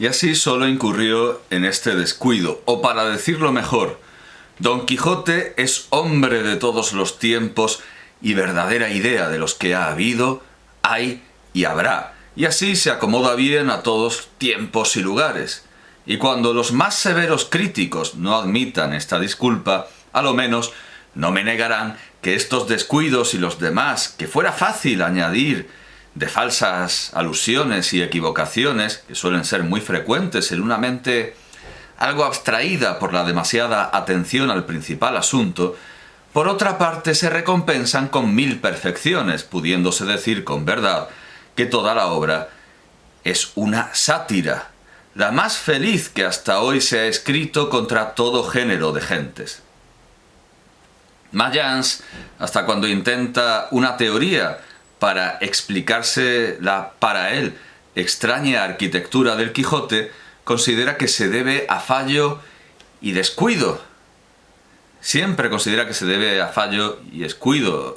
Y así solo incurrió en este descuido, o para decirlo mejor, Don Quijote es hombre de todos los tiempos y verdadera idea de los que ha habido, hay y habrá, y así se acomoda bien a todos tiempos y lugares. Y cuando los más severos críticos no admitan esta disculpa, a lo menos no me negarán que estos descuidos y los demás, que fuera fácil añadir de falsas alusiones y equivocaciones, que suelen ser muy frecuentes en una mente algo abstraída por la demasiada atención al principal asunto, por otra parte se recompensan con 1000 perfecciones, pudiéndose decir con verdad que toda la obra es una sátira, la más feliz que hasta hoy se ha escrito contra todo género de gentes. Mayans, hasta cuando intenta una teoría para explicarse la, para él, extraña arquitectura del Quijote, considera que se debe a fallo y descuido. Siempre considera que se debe a fallo y descuido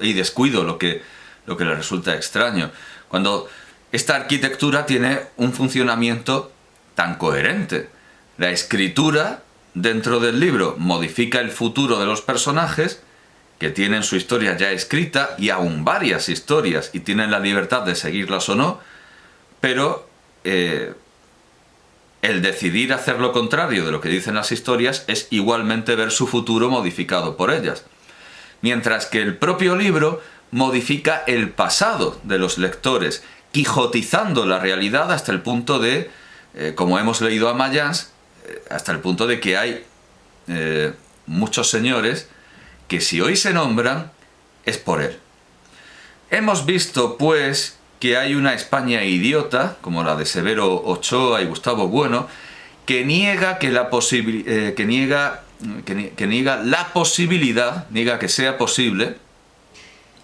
lo que le resulta extraño, cuando esta arquitectura tiene un funcionamiento tan coherente. La escritura dentro del libro modifica el futuro de los personajes, que tienen su historia ya escrita, y aún varias historias, y tienen la libertad de seguirlas o no, pero el decidir hacer lo contrario de lo que dicen las historias es igualmente ver su futuro modificado por ellas. Mientras que el propio libro modifica el pasado de los lectores, quijotizando la realidad hasta el punto de, como hemos leído a Mayans, hasta el punto de que hay muchos señores que si hoy se nombran es por él. Hemos visto, pues, que hay una España idiota, como la de Severo Ochoa y Gustavo Bueno, que niega que niega que sea posible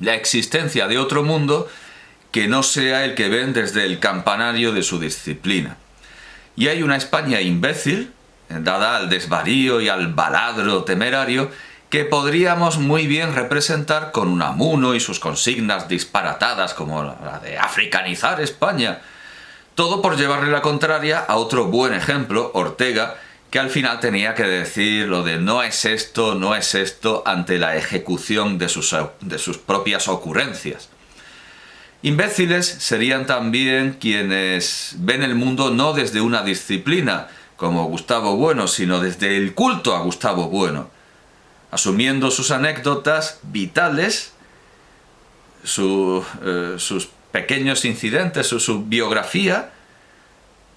la existencia de otro mundo que no sea el que ven desde el campanario de su disciplina. Y hay una España imbécil, dada al desvarío y al baladro temerario, que podríamos muy bien representar con Unamuno y sus consignas disparatadas como la de africanizar España. Todo por llevarle la contraria a otro buen ejemplo, Ortega, que al final tenía que decir lo de no es esto ante la ejecución de sus propias ocurrencias. Imbéciles serían también quienes ven el mundo no desde una disciplina, como Gustavo Bueno, sino desde el culto a Gustavo Bueno, asumiendo sus anécdotas vitales, sus pequeños incidentes, su biografía,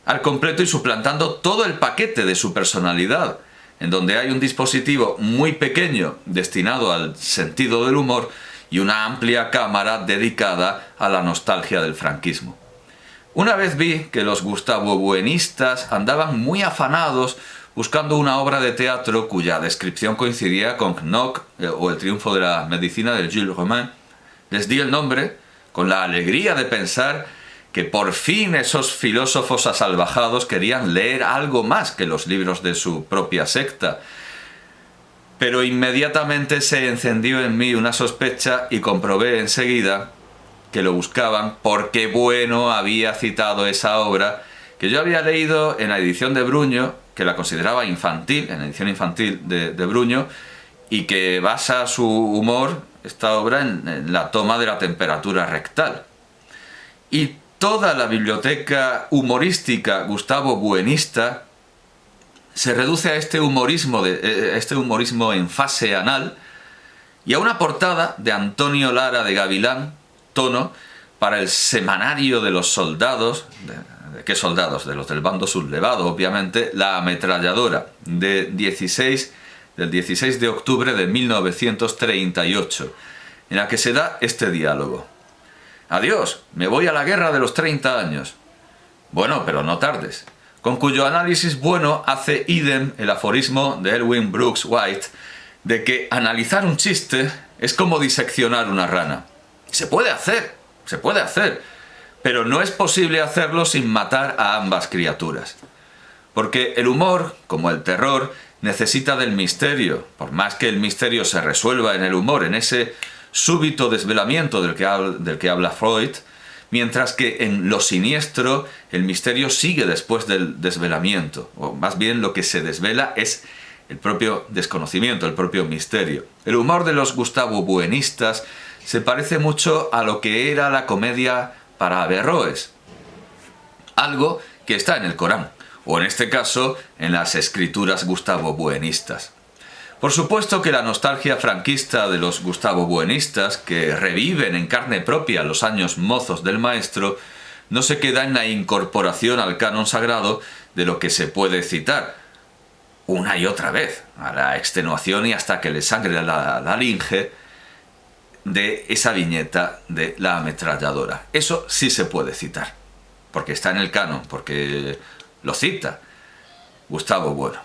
al completo y suplantando todo el paquete de su personalidad, en donde hay un dispositivo muy pequeño destinado al sentido del humor y una amplia cámara dedicada a la nostalgia del franquismo. Una vez vi que los Gustavo Buenistas andaban muy afanados buscando una obra de teatro cuya descripción coincidía con Knock o El triunfo de la medicina de Jules Romain. Les di el nombre con la alegría de pensar que por fin esos filósofos asalvajados querían leer algo más que los libros de su propia secta. Pero inmediatamente se encendió en mí una sospecha y comprobé enseguida que lo buscaban porque Bueno había citado esa obra que yo había leído en la edición de Bruño, que la consideraba infantil, en la edición infantil de Bruño, y que basa su humor, esta obra, en la toma de la temperatura rectal. Y toda la biblioteca humorística Gustavo Buenista se reduce a este humorismo en fase anal y a una portada de Antonio Lara de Gavilán, Tono, para el semanario de los soldados, ¿de qué soldados? De los del bando sublevado, obviamente, La ametralladora, del 16 de octubre de 1938, en la que se da este diálogo. Adiós, me voy a la guerra de los 30 años. Bueno, pero no tardes. Con cuyo análisis Bueno hace idem el aforismo de Elwin Brooks White de que analizar un chiste es como diseccionar una rana. Se puede hacer, pero no es posible hacerlo sin matar a ambas criaturas. Porque el humor, como el terror, necesita del misterio, por más que el misterio se resuelva en el humor, en ese súbito desvelamiento del que habla Freud, mientras que en Lo siniestro el misterio sigue después del desvelamiento, o más bien lo que se desvela es el propio desconocimiento, el propio misterio. El humor de los Gustavo Buenistas se parece mucho a lo que era la comedia para Averroes, algo que está en el Corán, o en este caso en las escrituras Gustavo Buenistas. Por supuesto que la nostalgia franquista de los Gustavo Buenistas, que reviven en carne propia los años mozos del maestro, no se queda en la incorporación al canon sagrado de lo que se puede citar una y otra vez, a la extenuación y hasta que le sangre la laringe de esa viñeta de la ametralladora. Eso sí se puede citar, porque está en el canon, porque lo cita Gustavo Bueno.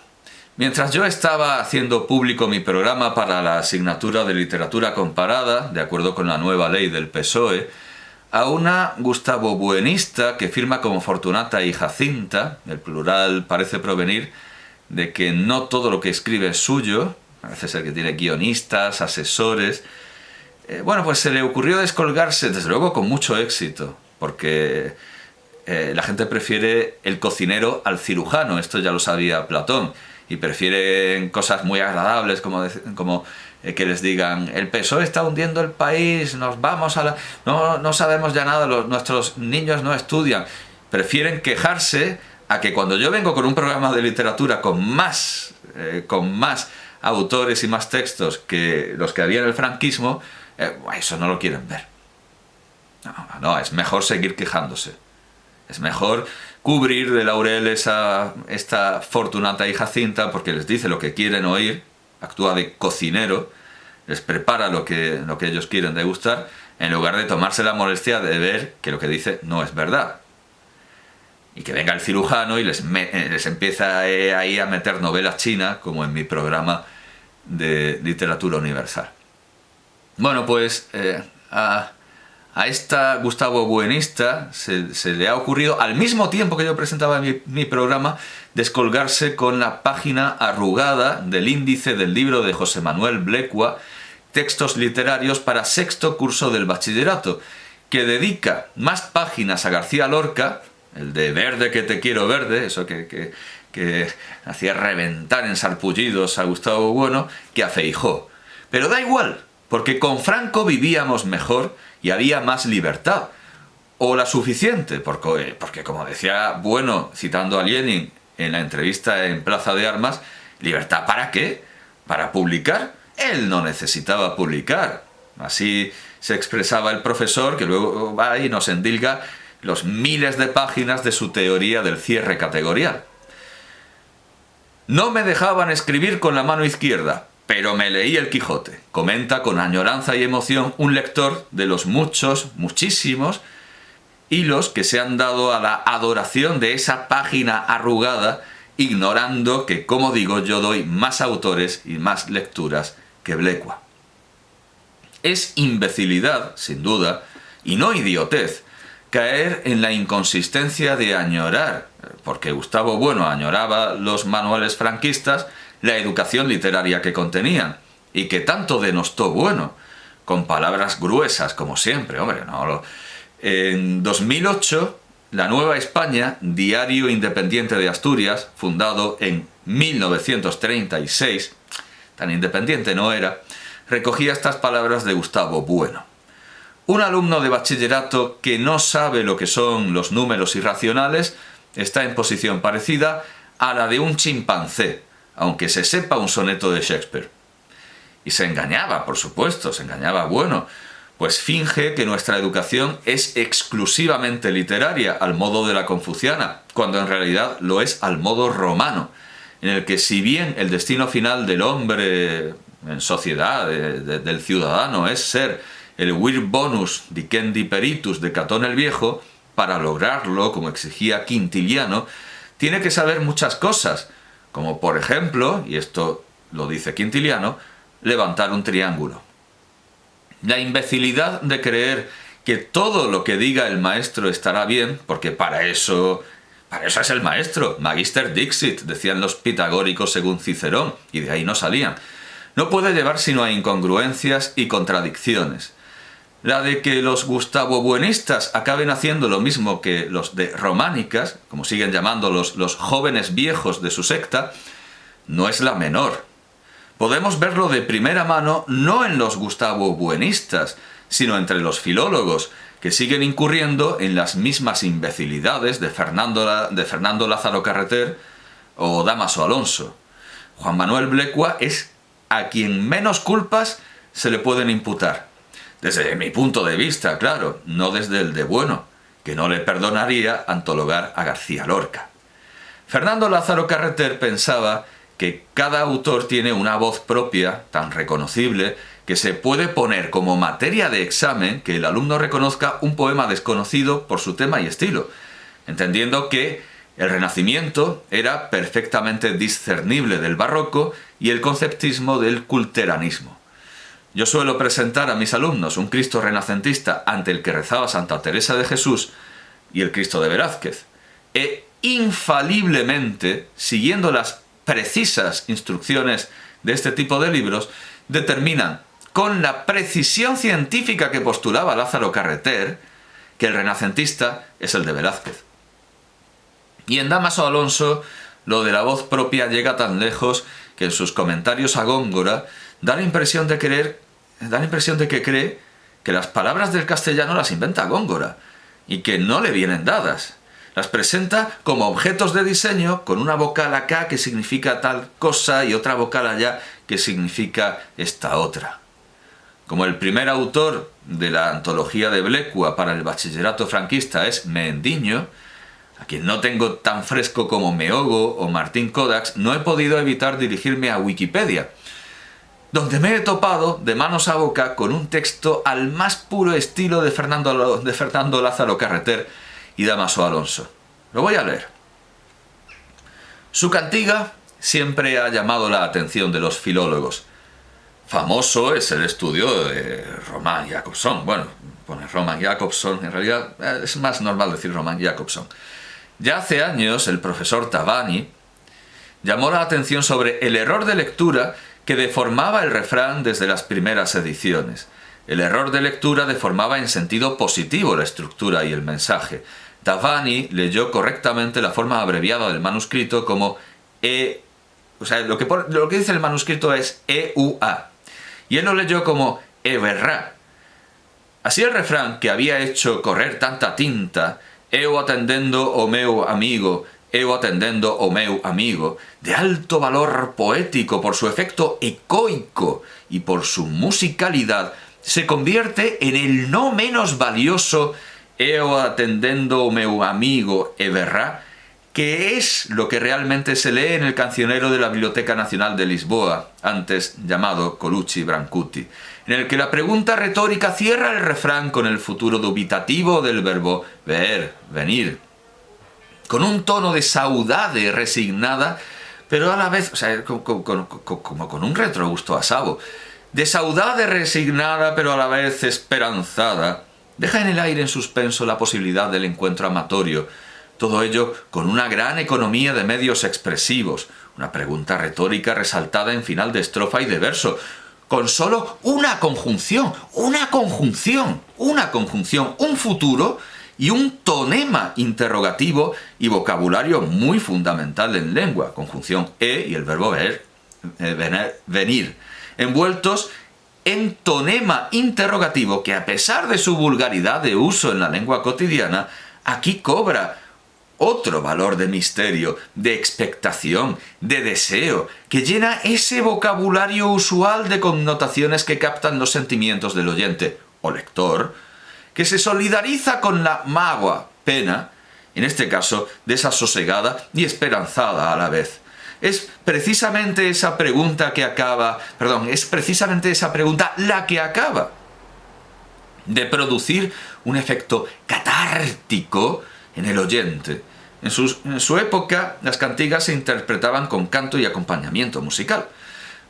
Mientras yo estaba haciendo público mi programa para la asignatura de literatura comparada, de acuerdo con la nueva ley del PSOE, a una Gustavo Buenista que firma como Fortunata y Jacinta, el plural parece provenir de que no todo lo que escribe es suyo, parece ser que tiene guionistas, asesores. Bueno, pues se le ocurrió descolgarse, desde luego con mucho éxito, porque la gente prefiere el cocinero al cirujano, esto ya lo sabía Platón, y prefieren cosas muy agradables como que les digan: el PSOE está hundiendo el país, nos vamos a la... No sabemos ya nada, nuestros niños no estudian. Prefieren quejarse a que cuando yo vengo con un programa de literatura con más autores y más textos que los que había en el franquismo, eso no lo quieren ver. No, es mejor seguir quejándose. Es mejor cubrir de laurel esta Fortunata y Jacinta, porque les dice lo que quieren oír, actúa de cocinero, les prepara lo que ellos quieren degustar, en lugar de tomarse la molestia de ver que lo que dice no es verdad. Y que venga el cirujano y les empieza ahí a meter novelas chinas, como en mi programa de literatura universal. Bueno, pues a esta Gustavo Buenista se le ha ocurrido, al mismo tiempo que yo presentaba mi programa, descolgarse con la página arrugada del índice del libro de José Manuel Blecua, Textos literarios para sexto curso del bachillerato, que dedica más páginas a García Lorca, el de Verde que te quiero verde, eso que hacía reventar en sarpullidos a Gustavo Bueno, que a Feijóo. Pero da igual, porque con Franco vivíamos mejor y había más libertad, o la suficiente, porque como decía Bueno, citando a Lenin en la entrevista en Plaza de Armas, ¿libertad para qué? ¿Para publicar? Él no necesitaba publicar. Así se expresaba el profesor, que luego va y nos endilga los miles de páginas de su teoría del cierre categorial. No me dejaban escribir con la mano izquierda, pero me leí el Quijote, comenta con añoranza y emoción un lector de los muchísimos hilos que se han dado a la adoración de esa página arrugada, ignorando que, como digo, yo doy más autores y más lecturas que Blecua. Es imbecilidad, sin duda, y no idiotez, caer en la inconsistencia de añorar, porque Gustavo Bueno añoraba los manuales franquistas, la educación literaria que contenían, y que tanto denostó Bueno, con palabras gruesas, como siempre, hombre, no. En 2008, La Nueva España, diario independiente de Asturias, fundado en 1936, tan independiente no era, recogía estas palabras de Gustavo Bueno. Un alumno de bachillerato que no sabe lo que son los números irracionales está en posición parecida a la de un chimpancé, aunque se sepa un soneto de Shakespeare. Y se engañaba, por supuesto, se engañaba Bueno, pues finge que nuestra educación es exclusivamente literaria, al modo de la confuciana, cuando en realidad lo es al modo romano, en el que si bien el destino final del hombre en sociedad, del ciudadano, es ser el vir bonus dicendi peritus de Catón el Viejo, para lograrlo, como exigía Quintiliano, tiene que saber muchas cosas, como por ejemplo, y esto lo dice Quintiliano, levantar un triángulo. La imbecilidad de creer que todo lo que diga el maestro estará bien, porque para eso es el maestro, Magister Dixit, decían los pitagóricos según Cicerón, y de ahí no salían. No puede llevar sino a incongruencias y contradicciones. la de que los gustavobuenistas acaben haciendo lo mismo que los de románicas, como siguen llamándolos los jóvenes viejos de su secta, no es la menor. Podemos verlo de primera mano no en los gustavobuenistas, sino entre los filólogos, que siguen incurriendo en las mismas imbecilidades de Fernando Lázaro Carreter o Dámaso Alonso. Juan Manuel Blecua es a quien menos culpas se le pueden imputar. Desde mi punto de vista, claro, no desde el de Bueno, que no le perdonaría antologar a García Lorca. Fernando Lázaro Carreter pensaba que cada autor tiene una voz propia, tan reconocible, que se puede poner como materia de examen que el alumno reconozca un poema desconocido por su tema y estilo, entendiendo que el Renacimiento era perfectamente discernible del barroco y el conceptismo del culteranismo. Yo suelo presentar a mis alumnos un Cristo renacentista ante el que rezaba Santa Teresa de Jesús y el Cristo de Velázquez, e infaliblemente, siguiendo las precisas instrucciones de este tipo de libros, determinan con la precisión científica que postulaba Lázaro Carreter que el renacentista es el de Velázquez. Y en Dámaso Alonso, lo de la voz propia llega tan lejos que en sus comentarios a Góngora da la impresión de que cree que las palabras del castellano las inventa Góngora y que no le vienen dadas. Las presenta como objetos de diseño con una vocal acá que significa tal cosa y otra vocal allá que significa esta otra. Como el primer autor de la antología de Blecua para el bachillerato franquista es Meendiño, a quien no tengo tan fresco como Meogo o Martín Codax, no he podido evitar dirigirme a Wikipedia, donde me he topado de manos a boca con un texto al más puro estilo de Fernando Lázaro Carreter y Dámaso Alonso. Lo voy a leer. Su cantiga siempre ha llamado la atención de los filólogos. Famoso es el estudio de Román Jacobson. Bueno, pone Román Jacobson, en realidad es más normal decir Román Jacobson. Ya hace años el profesor Tavani llamó la atención sobre el error de lectura que deformaba el refrán desde las primeras ediciones. El error de lectura deformaba en sentido positivo la estructura y el mensaje. Tavani leyó correctamente la forma abreviada del manuscrito como lo que dice el manuscrito es EUA, y él lo leyó como Everrá. Así el refrán que había hecho correr tanta tinta, eu atendendo o meu amigo, eu atendendo o meu amigo, de alto valor poético por su efecto ecoico y por su musicalidad, se convierte en el no menos valioso eu atendendo o meu amigo e verrá, que es lo que realmente se lee en el cancionero de la Biblioteca Nacional de Lisboa, antes llamado Colucci Brancuti, en el que la pregunta retórica cierra el refrán con el futuro dubitativo del verbo ver, venir, con un tono de saudade resignada, pero a la vez, como con un retrogusto a sabo, de saudade resignada pero a la vez esperanzada, deja en el aire en suspenso la posibilidad del encuentro amatorio, todo ello con una gran economía de medios expresivos, una pregunta retórica resaltada en final de estrofa y de verso, con solo una conjunción, un futuro y un tonema interrogativo y vocabulario muy fundamental en lengua, conjunción e y el verbo venir, envueltos en tonema interrogativo que, a pesar de su vulgaridad de uso en la lengua cotidiana, aquí cobra otro valor de misterio, de expectación, de deseo, que llena ese vocabulario usual de connotaciones que captan los sentimientos del oyente o lector, que se solidariza con la magua, pena, en este caso desasosegada y esperanzada a la vez. Es precisamente esa pregunta la que acaba de producir un efecto catártico en el oyente. En su época, las cantigas se interpretaban con canto y acompañamiento musical.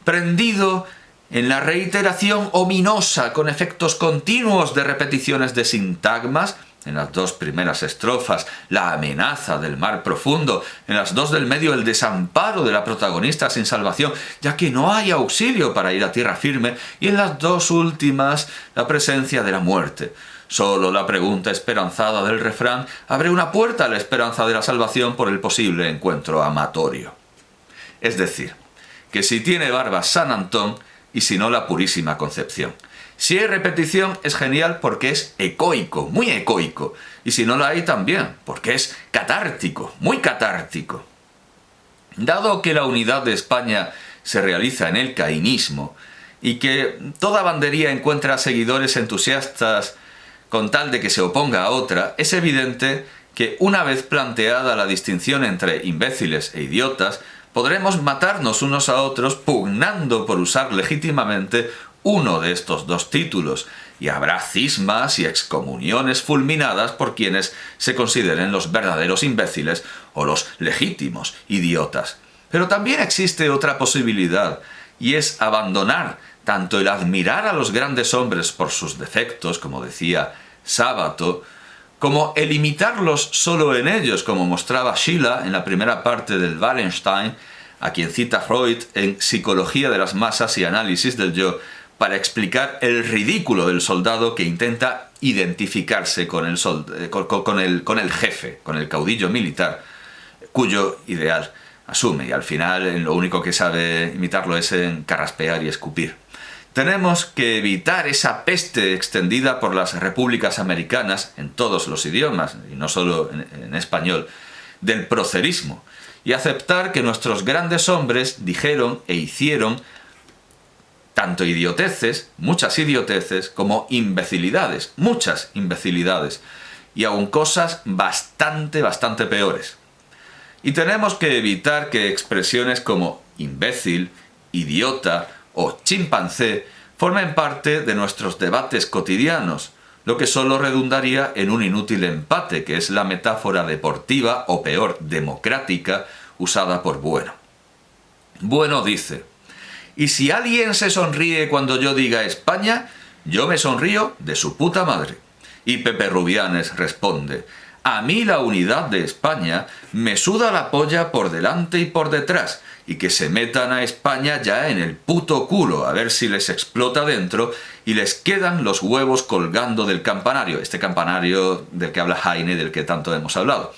Prendido en la reiteración ominosa con efectos continuos de repeticiones de sintagmas, en las 2 primeras estrofas, la amenaza del mar profundo, en las 2 del medio el desamparo de la protagonista sin salvación, ya que no hay auxilio para ir a tierra firme, y en las 2 últimas la presencia de la muerte. Solo la pregunta esperanzada del refrán abre una puerta a la esperanza de la salvación por el posible encuentro amatorio. Es decir, que si tiene barba San Antón y si no la Purísima Concepción. Si hay repetición es genial porque es ecoico, muy ecoico. Y si no la hay también, porque es catártico, muy catártico. Dado que la unidad de España se realiza en el cainismo y que toda bandería encuentra seguidores entusiastas con tal de que se oponga a otra, es evidente que una vez planteada la distinción entre imbéciles e idiotas, podremos matarnos unos a otros pugnando por usar legítimamente uno de estos 2 títulos, y habrá cismas y excomuniones fulminadas por quienes se consideren los verdaderos imbéciles o los legítimos idiotas. Pero también existe otra posibilidad, y es abandonar tanto el admirar a los grandes hombres por sus defectos, como decía Sábato, como el imitarlos solo en ellos, como mostraba Schiller en la primera parte del Wallenstein, a quien cita Freud en Psicología de las Masas y Análisis del Yo, para explicar el ridículo del soldado que intenta identificarse con el jefe, con el caudillo militar, cuyo ideal asume, y al final lo único que sabe imitarlo es en carraspear y escupir. Tenemos que evitar esa peste extendida por las repúblicas americanas, en todos los idiomas, y no solo en español, del procerismo, y aceptar que nuestros grandes hombres dijeron e hicieron tanto idioteces, muchas idioteces, como imbecilidades, muchas imbecilidades, y aún cosas bastante peores. Y tenemos que evitar que expresiones como imbécil, idiota o chimpancé formen parte de nuestros debates cotidianos, lo que solo redundaría en un inútil empate, que es la metáfora deportiva, o peor, democrática, usada por Bueno. Bueno dice: y si alguien se sonríe cuando yo diga España, yo me sonrío de su puta madre. Y Pepe Rubianes responde: a mí la unidad de España me suda la polla por delante y por detrás, y que se metan a España ya en el puto culo, a ver si les explota dentro y les quedan los huevos colgando del campanario, este campanario del que habla Heine, del que tanto hemos hablado.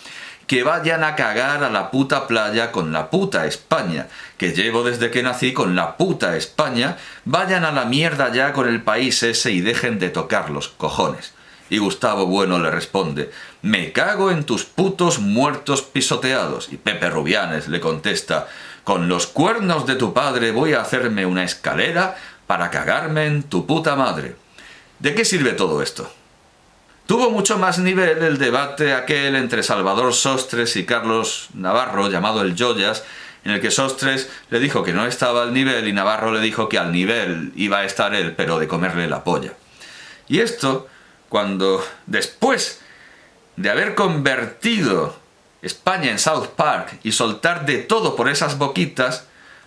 Que vayan a cagar a la puta playa con la puta España, que llevo desde que nací con la puta España, vayan a la mierda ya con el país ese y dejen de tocar los cojones. Y Gustavo Bueno le responde: me cago en tus putos muertos pisoteados. Y Pepe Rubianes le contesta: con los cuernos de tu padre voy a hacerme una escalera para cagarme en tu puta madre. ¿De qué sirve todo esto? Tuvo mucho más nivel el debate aquel entre Salvador Sostres y Carlos Navarro, llamado el Joyas, en el que Sostres le dijo que no estaba al nivel y Navarro le dijo que al nivel iba a estar él, pero de comerle la polla. Y esto, cuando después de haber convertido España en South Park y soltar de todo por esas boquitas,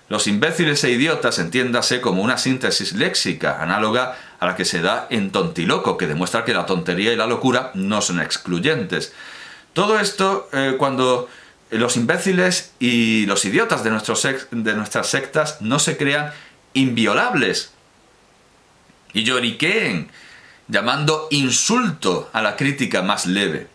los imbéciles e idiotas, entiéndase como una síntesis léxica análoga a la que se da en Tontiloco, que demuestra que la tontería y la locura no son excluyentes. Todo esto cuando los imbéciles y los idiotas de nuestras sectas no se crean inviolables y lloriqueen, llamando insulto a la crítica más leve.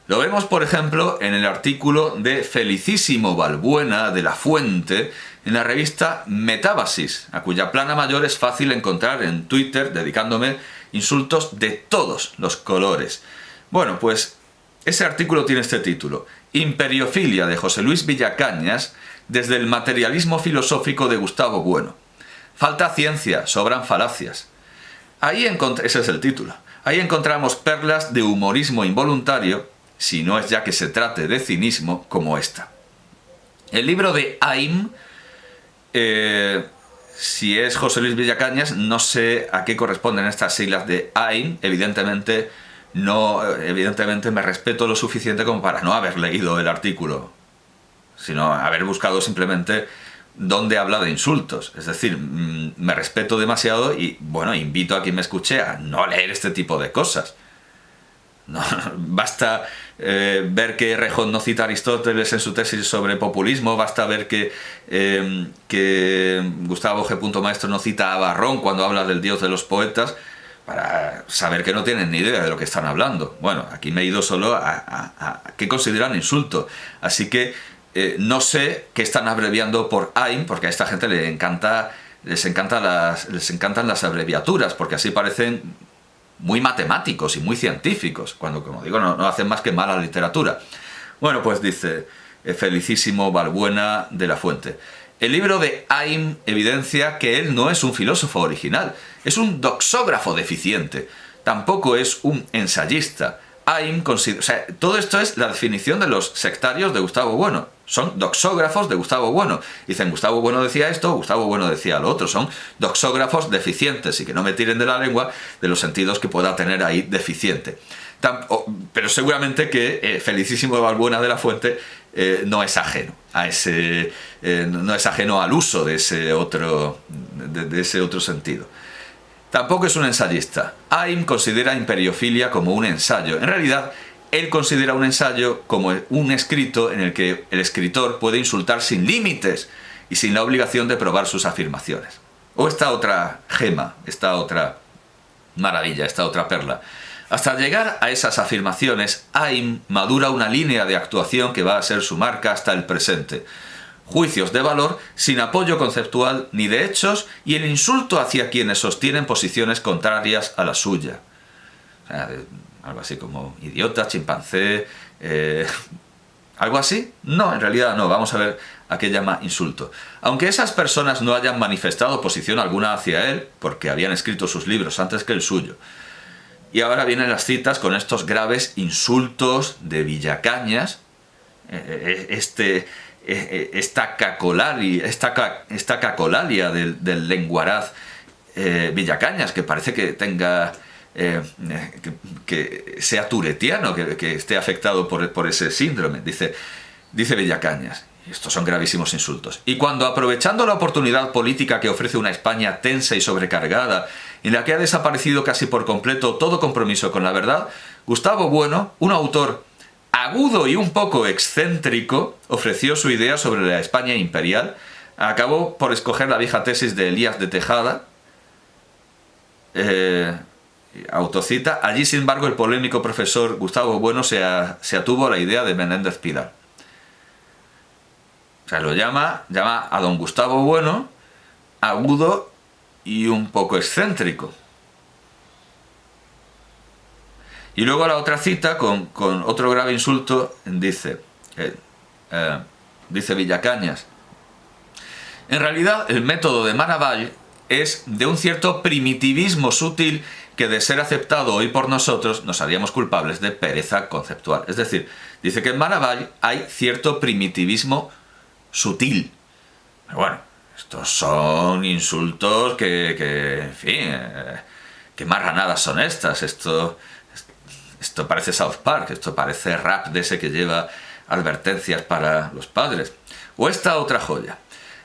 Lo vemos, por ejemplo, en el artículo de Felicísimo Balbuena de La Fuente en la revista Metábasis, a cuya plana mayor es fácil encontrar en Twitter, dedicándome insultos de todos los colores. Bueno, pues ese artículo tiene este título: Imperiofilia de José Luis Villacañas desde el materialismo filosófico de Gustavo Bueno. Falta ciencia, sobran falacias. Ese es el título. Ahí encontramos perlas de humorismo involuntario, si no es ya que se trate de cinismo, como esta. El libro de AIM, si es José Luis Villacañas, no sé a qué corresponden estas siglas de AIM, evidentemente me respeto lo suficiente como para no haber leído el artículo, sino haber buscado simplemente dónde habla de insultos. Es decir, me respeto demasiado y, bueno, invito a quien me escuche a no leer este tipo de cosas. No, basta ver que Rejón no cita a Aristóteles en su tesis sobre populismo, basta ver que Gustavo G. Maestro no cita a Varrón cuando habla del dios de los poetas, para saber que no tienen ni idea de lo que están hablando. Bueno, aquí me he ido solo a qué consideran insulto. Así que no sé qué están abreviando por AIM, porque a esta gente les encantan las abreviaturas, porque así parecen muy matemáticos y muy científicos, cuando, como digo, no hacen más que mala literatura. Bueno, pues dice Felicísimo Balbuena de la Fuente: el libro de AIM evidencia que él no es un filósofo original, es un doxógrafo deficiente, tampoco es un ensayista. AIM todo esto es la definición de los sectarios de Gustavo Bueno. Son doxógrafos de Gustavo Bueno. Dicen, Gustavo Bueno decía esto, Gustavo Bueno decía lo otro. Son doxógrafos deficientes, y que no me tiren de la lengua de los sentidos que pueda tener ahí deficiente. Pero seguramente que Felicísimo Balbuena de la Fuente no es ajeno a no es ajeno al uso de ese otro sentido. Tampoco es un ensayista. AIM considera Imperiofilia como un ensayo. En realidad, él considera un ensayo como un escrito en el que el escritor puede insultar sin límites y sin la obligación de probar sus afirmaciones. O esta otra gema, esta otra maravilla, esta otra perla. Hasta llegar a esas afirmaciones, AIM madura una línea de actuación que va a ser su marca hasta el presente. Juicios de valor sin apoyo conceptual ni de hechos, y el insulto hacia quienes sostienen posiciones contrarias a la suya. O sea, algo así como idiota, chimpancé, ¿algo así? No, en realidad no. Vamos a ver a qué llama insulto. Aunque esas personas no hayan manifestado oposición alguna hacia él, porque habían escrito sus libros antes que el suyo. Y ahora vienen las citas con estos graves insultos de Villacañas, esta cacolalia del lenguaraz Villacañas, que parece que tenga que sea turetiano, que esté afectado por ese síndrome. Dice Villacañas, y estos son gravísimos insultos: y cuando, aprovechando la oportunidad política que ofrece una España tensa y sobrecargada, en la que ha desaparecido casi por completo todo compromiso con la verdad, Gustavo Bueno, un autor agudo y un poco excéntrico, ofreció su idea sobre la España imperial. Acabó por escoger la vieja tesis de Elías de Tejada, autocita: allí, sin embargo, el polémico profesor Gustavo Bueno se atuvo a la idea de Menéndez Pidal. O sea, lo llama a don Gustavo Bueno agudo y un poco excéntrico. Y luego la otra cita con otro grave insulto dice Villacañas: en realidad el método de Maravall es de un cierto primitivismo sutil que, de ser aceptado hoy por nosotros, nos haríamos culpables de pereza conceptual. Es decir, dice que en Maravall hay cierto primitivismo sutil. Pero bueno, estos son insultos en fin, qué marranadas son estas. Esto parece South Park, esto parece rap de ese que lleva advertencias para los padres. O esta otra joya.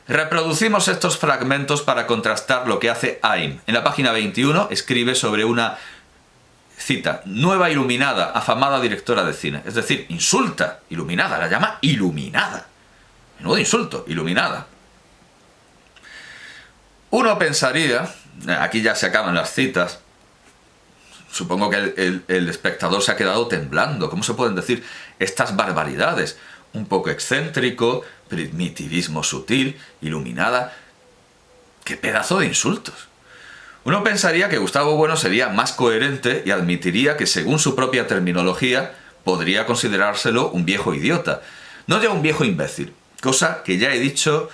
Reproducimos estos fragmentos para contrastar lo que hace AIM. En la página 21 escribe sobre una, cita, nueva iluminada, afamada directora de cine. Es decir, insulta, iluminada, la llama iluminada. Menudo insulto, iluminada. Uno pensaría, aquí ya se acaban las citas, supongo que el espectador se ha quedado temblando. ¿Cómo se pueden decir estas barbaridades? Un poco excéntrico, primitivismo sutil, iluminada. ¡Qué pedazo de insultos! Uno pensaría que Gustavo Bueno sería más coherente y admitiría que, según su propia terminología, podría considerárselo un viejo idiota. No ya un viejo imbécil, cosa que ya he dicho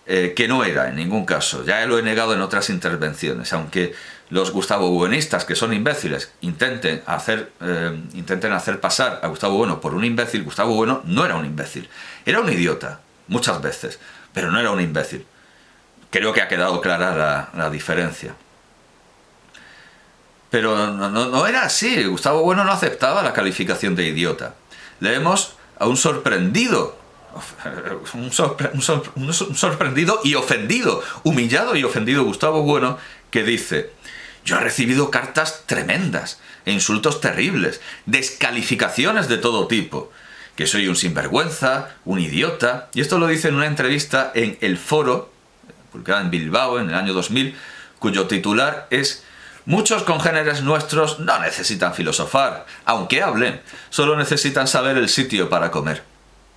que no era en ningún caso. Ya lo he negado en otras intervenciones. Aunque los Gustavo Buenistas, que son imbéciles, intenten hacer pasar a Gustavo Bueno por un imbécil, Gustavo Bueno no era un imbécil. Era un idiota, muchas veces, pero no era un imbécil. Creo que ha quedado clara la diferencia. Pero no era así. Gustavo Bueno no aceptaba la calificación de idiota. Leemos a un sorprendido, un sorprendido y ofendido, humillado y ofendido Gustavo Bueno, que dice: Yo he recibido cartas tremendas, e insultos terribles, descalificaciones de todo tipo, que soy un sinvergüenza, un idiota, y esto lo dice en una entrevista en El Foro, publicada en Bilbao en el año 2000, cuyo titular es «Muchos congéneres nuestros no necesitan filosofar, aunque hablen, solo necesitan saber el sitio para comer».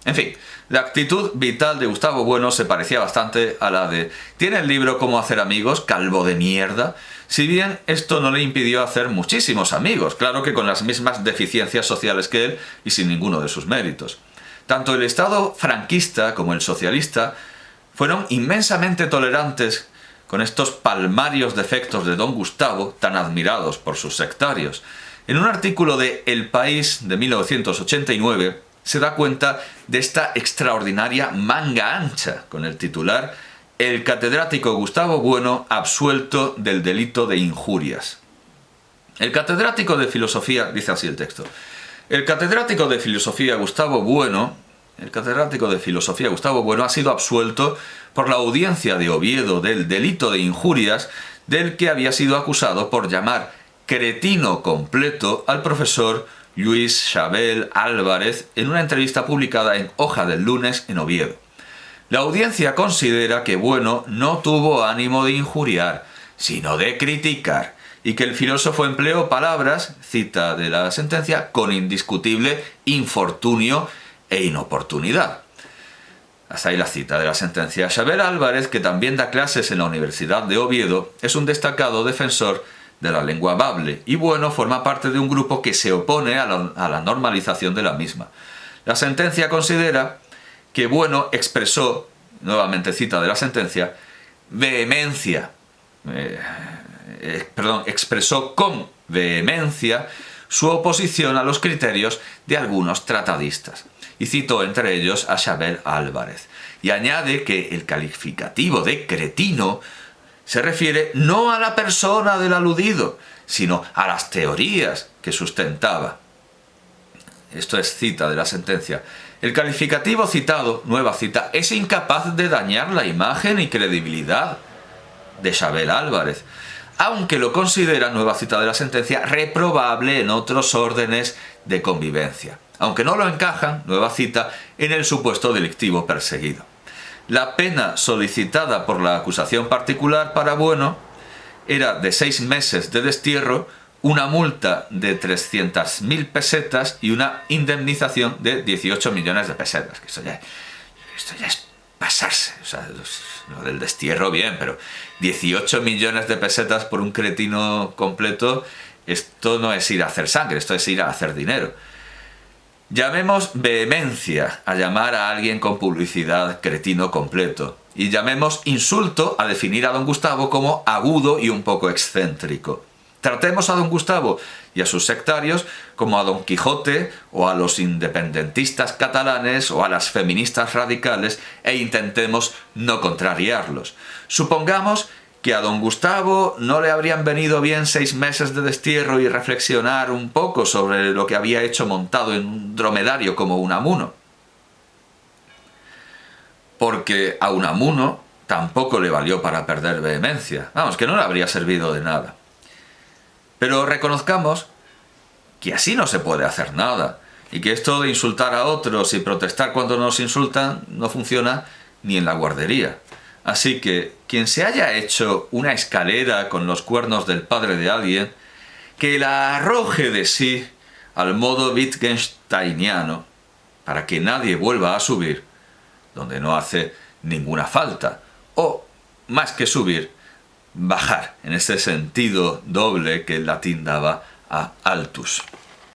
En fin, la actitud vital de Gustavo Bueno se parecía bastante a la de «¿Tiene el libro Cómo hacer amigos, calvo de mierda?», si bien esto no le impidió hacer muchísimos amigos, claro que con las mismas deficiencias sociales que él y sin ninguno de sus méritos. Tanto el Estado franquista como el socialista fueron inmensamente tolerantes con estos palmarios defectos de don Gustavo, tan admirados por sus sectarios. En un artículo de El País de 1989 se da cuenta de esta extraordinaria manga ancha, con el titular «El catedrático Gustavo Bueno absuelto del delito de injurias». El catedrático de filosofía, dice así el texto, el catedrático de filosofía Gustavo Bueno ha sido absuelto por la audiencia de Oviedo del delito de injurias del que había sido acusado por llamar cretino completo al profesor Luis Xabel Álvarez en una entrevista publicada en Hoja del Lunes en Oviedo. La audiencia considera que Bueno no tuvo ánimo de injuriar, sino de criticar, y que el filósofo empleó palabras, cita de la sentencia, con indiscutible infortunio e inoportunidad. Hasta ahí la cita de la sentencia. Xabel Álvarez, que también da clases en la Universidad de Oviedo, es un destacado defensor de la lengua bable, y Bueno forma parte de un grupo que se opone a la normalización de la misma. La sentencia considera que Bueno expresó, nuevamente cita de la sentencia, expresó con vehemencia su oposición a los criterios de algunos tratadistas, y citó entre ellos a Xabel Álvarez, y añade que el calificativo de cretino se refiere no a la persona del aludido, sino a las teorías que sustentaba. Esto es cita de la sentencia. El calificativo citado, nueva cita, es incapaz de dañar la imagen y credibilidad de Xabel Álvarez, aunque lo considera, nueva cita de la sentencia, reprobable en otros órdenes de convivencia, aunque no lo encajan, nueva cita, en el supuesto delictivo perseguido. La pena solicitada por la acusación particular para Bueno era de 6 meses de destierro, una multa de 300.000 pesetas y una indemnización de 18 millones de pesetas. Que esto ya es pasarse. O sea, lo del destierro bien, pero 18 millones de pesetas por un cretino completo, esto no es ir a hacer sangre, esto es ir a hacer dinero. Llamemos vehemencia a llamar a alguien con publicidad cretino completo, y llamemos insulto a definir a don Gustavo como agudo y un poco excéntrico. Tratemos a don Gustavo y a sus sectarios como a don Quijote o a los independentistas catalanes o a las feministas radicales e intentemos no contrariarlos. Supongamos que a don Gustavo no le habrían venido bien 6 meses de destierro y reflexionar un poco sobre lo que había hecho montado en un dromedario como Unamuno. Porque a Unamuno tampoco le valió para perder vehemencia. Vamos, que no le habría servido de nada. Pero reconozcamos que así no se puede hacer nada, y que esto de insultar a otros y protestar cuando nos insultan no funciona ni en la guardería. Así que quien se haya hecho una escalera con los cuernos del padre de alguien, que la arroje de sí al modo wittgensteiniano, para que nadie vuelva a subir donde no hace ninguna falta, o, más que subir, bajar, en ese sentido doble que el latín daba a altus.